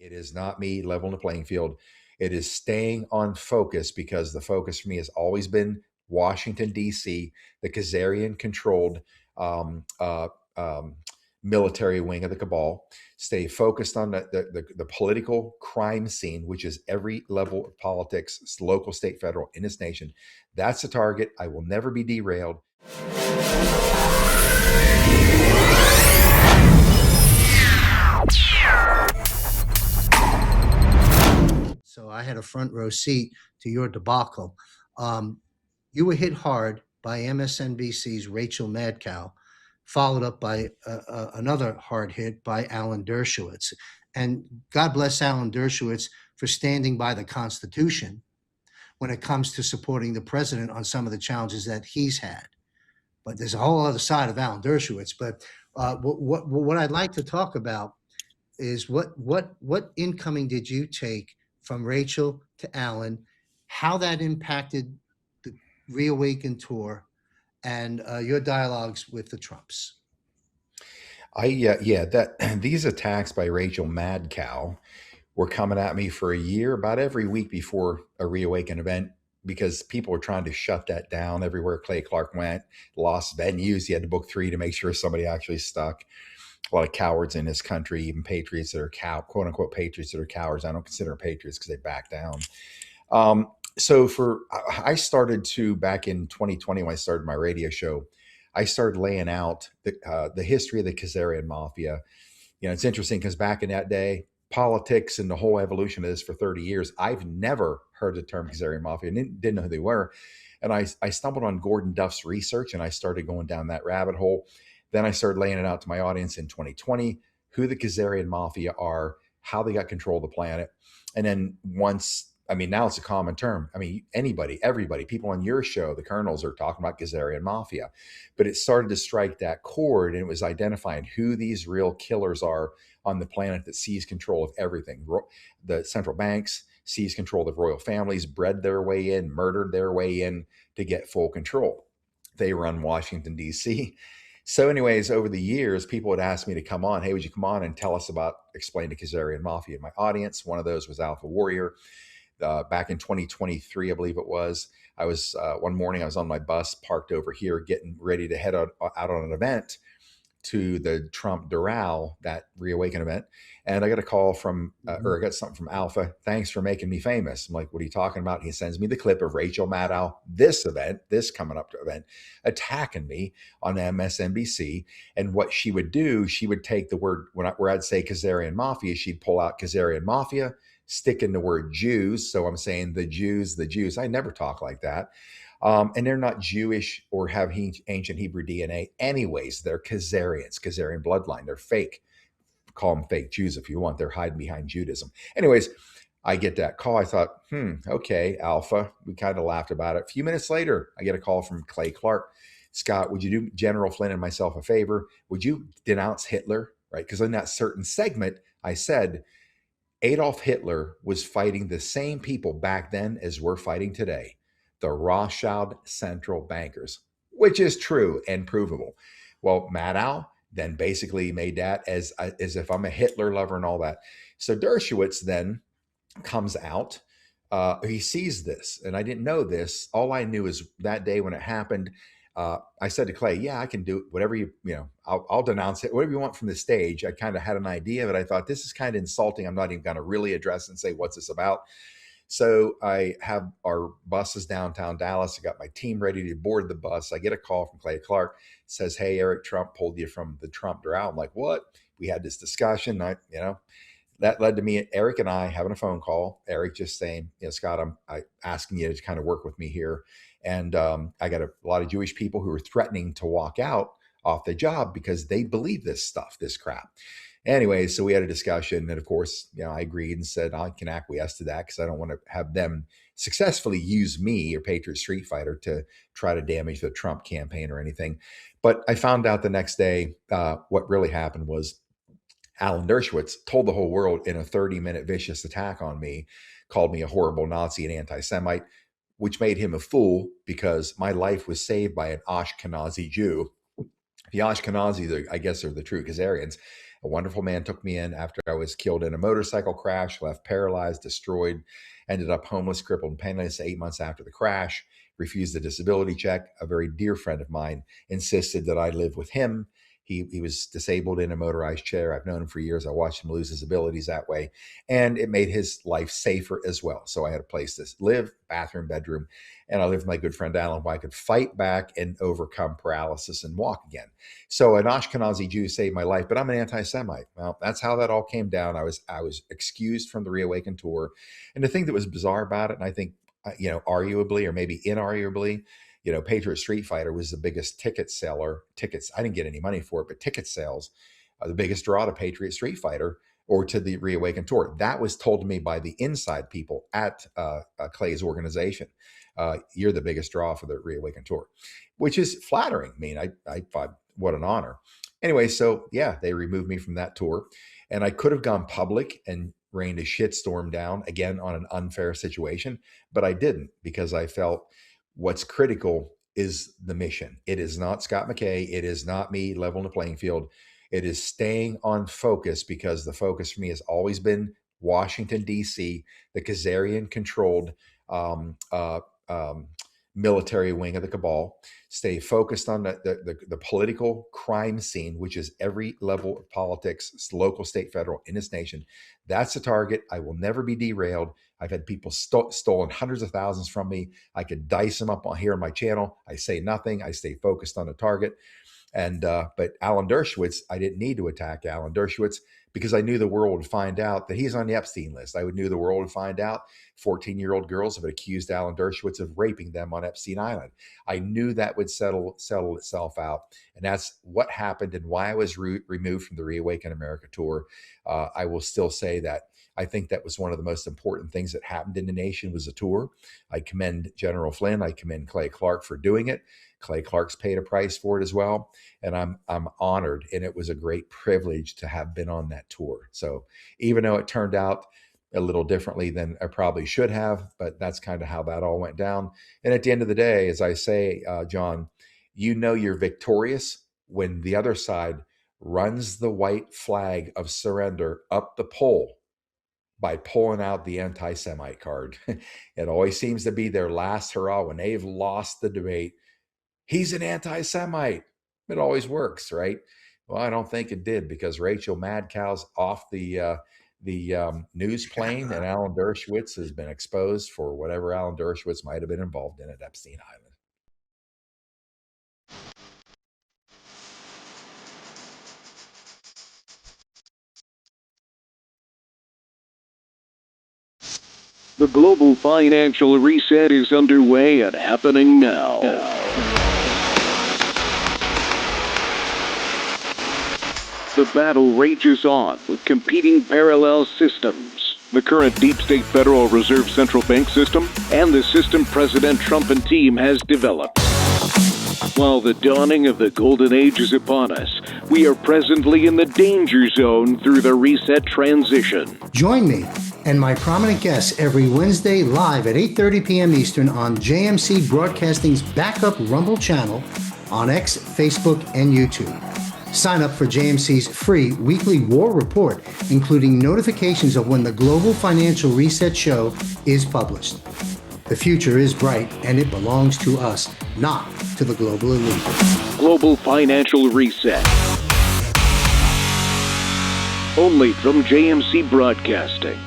It is not me leveling the playing field. It is staying on focus, because the focus for me has always been Washington, D.C., the Khazarian controlled um, uh, um, military wing of the Cabal. Stay focused on the political crime scene, which is every level of politics, local, state, federal, in this nation. That's the target. I will never be derailed. So I had a front row seat to your debacle. You were hit hard by MSNBC's Rachel Maddow, followed up by another hard hit by Alan Dershowitz. And God bless Alan Dershowitz for standing by the Constitution when it comes to supporting the president on some of the challenges that he's had. But there's a whole other side of Alan Dershowitz. But what I'd like to talk about is what incoming did you take from Rachel to Alan, how that impacted the ReAwaken tour, and your dialogues with the Trumps. These attacks by Rachel Maddow were coming at me for a year, about every week before a ReAwaken event, because people were trying to shut that down everywhere Clay Clark went. Lost venues. He had to book 3 to make sure somebody actually stuck. A lot of cowards in this country, even patriots that are quote unquote patriots that are cowards. I don't consider them patriots because they back down. I started to, back in 2020, when I started my radio show, I started laying out the history of the Khazarian Mafia. It's interesting because back in that day, politics and the whole evolution of this for 30 years, I've never heard the term Khazarian Mafia, and didn't know who they were. And I stumbled on Gordon Duff's research, and I started going down that rabbit hole. Then I started laying it out to my audience in 2020, who the Khazarian Mafia are, how they got control of the planet. And then now it's a common term. Everybody, people on your show, the colonels, are talking about Khazarian Mafia. But it started to strike that chord, and it was identifying who these real killers are on the planet that seize control of everything. The central banks seized control of the royal families, bred their way in, murdered their way in to get full control. They run Washington, D.C., So anyways, over the years, people would ask me to come on. Hey, would you come on and tell us explain the Khazarian Mafia in my audience? One of those was Alpha Warrior. Back in 2023, I believe it was, I was one morning, I was on my bus parked over here getting ready to head out on an event to the Trump derailed, that ReAwaken event. And I got a call from, or I got something from Alpha. Thanks for making me famous. I'm like, what are you talking about? He sends me the clip of Rachel Maddow, this coming up to event, attacking me on MSNBC. And what she would do, she would take the word, where I'd say Khazarian Mafia, she'd pull out Khazarian Mafia, stick in the word Jews. So I'm saying the Jews. I never talk like that. And they're not Jewish or have ancient Hebrew DNA. Anyways, they're Khazarian bloodline. They're fake. Call them fake Jews if you want. They're hiding behind Judaism. Anyways, I get that call. I thought, okay, Alpha. We kind of laughed about it. A few minutes later, I get a call from Clay Clark. Scott, would you do General Flynn and myself a favor? Would you denounce Hitler? Right? Because in that certain segment, I said, Adolf Hitler was fighting the same people back then as we're fighting today. The Rothschild central bankers, which is true and provable. Well, Maddow then basically made that as if I'm a Hitler lover and all that. So Dershowitz then comes out. He sees this, and I didn't know this. All I knew is that day when it happened, I said to Clay, yeah, I can do whatever I'll denounce it, whatever you want from the stage. I kind of had an idea, but I thought this is kind of insulting. I'm not even going to really address and say, what's this about? So I have our buses downtown Dallas. I got my team ready to board the bus. I get a call from Clay Clark. It says, hey, Eric Trump pulled you from the Trump derailed. I'm like, what? We had this discussion. That led to me, Eric and I having a phone call. Eric just saying, Scott, I'm asking you to kind of work with me here. And I got a lot of Jewish people who are threatening to walk out off the job because they believe this stuff, this crap. Anyway, so we had a discussion, and of course, I agreed and said I can acquiesce to that because I don't want to have them successfully use me or Patriot Street Fighter to try to damage the Trump campaign or anything. But I found out the next day what really happened was Alan Dershowitz told the whole world in a 30-minute vicious attack on me, called me a horrible Nazi and anti-Semite, which made him a fool because my life was saved by an Ashkenazi Jew. The Ashkenazi, I guess, are the true Khazarians. A wonderful man took me in after I was killed in a motorcycle crash, left paralyzed, destroyed, ended up homeless, crippled, and penniless 8 months after the crash, refused a disability check. A very dear friend of mine insisted that I live with him. He was disabled in a motorized chair. I've known him for years. I watched him lose his abilities that way. And it made his life safer as well. So I had a place to live, bathroom, bedroom. And I lived with my good friend Alan, where I could fight back and overcome paralysis and walk again. So an Ashkenazi Jew saved my life, but I'm an anti-Semite. Well, that's how that all came down. I was excused from the ReAwaken tour. And the thing that was bizarre about it, and I think, arguably or maybe inarguably, Patriot Street Fighter was the biggest ticket seller. Tickets, I didn't get any money for it, but ticket sales are the biggest draw to Patriot Street Fighter or to the ReAwaken tour. That was told to me by the inside people at Clay's organization. You're the biggest draw for the ReAwaken tour, which is flattering. I mean, I thought, what an honor. Anyway, so yeah, they removed me from that tour, and I could have gone public and rained a shitstorm down again on an unfair situation, but I didn't, because I felt what's critical is the mission. It is not Scott McKay. It is not me leveling the playing field. It is staying on focus, because the focus for me has always been Washington, D.C., the Khazarian controlled military wing of the Cabal. Stay focused on the political crime scene, which is every level of politics, local, state, federal, in this nation. That's the target. I will never be derailed. I've had people stolen hundreds of thousands from me. I could dice them up on here on my channel. I say nothing. I stay focused on the target. And but Alan Dershowitz, I didn't need to attack Alan Dershowitz, because I knew the world would find out that he's on the Epstein list. I knew the world would find out 14-year-old girls have accused Alan Dershowitz of raping them on Epstein Island. I knew that would settle itself out. And that's what happened, and why I was removed from the ReAwaken America tour. I will still say that I think that was one of the most important things that happened in the nation, was a tour. I commend General Flynn. I commend Clay Clark for doing it. Clay Clark's paid a price for it as well. And I'm honored, and it was a great privilege to have been on that tour. So even though it turned out a little differently than I probably should have, but that's kind of how that all went down. And at the end of the day, as I say, John, you're victorious when the other side runs the white flag of surrender up the pole by pulling out the anti-Semite card. It always seems to be their last hurrah when they've lost the debate. He's an anti-Semite. It always works, right? Well, I don't think it did, because Rachel Madcow's off the news plane, and Alan Dershowitz has been exposed for whatever Alan Dershowitz might have been involved in at Epstein Island. The global financial reset is underway and happening now. The battle rages on with competing parallel systems. The current deep state Federal Reserve Central Bank system and the system President Trump and team has developed. While the dawning of the golden age is upon us, we are presently in the danger zone through the reset transition. Join me and my prominent guests every Wednesday live at 8:30 p.m. Eastern on JMC Broadcasting's backup Rumble channel on X, Facebook, and YouTube. Sign up for JMC's free weekly war report, including notifications of when the Global Financial Reset Show is published. The future is bright, and it belongs to us, not to the global elite. Global Financial Reset. Only from JMC Broadcasting.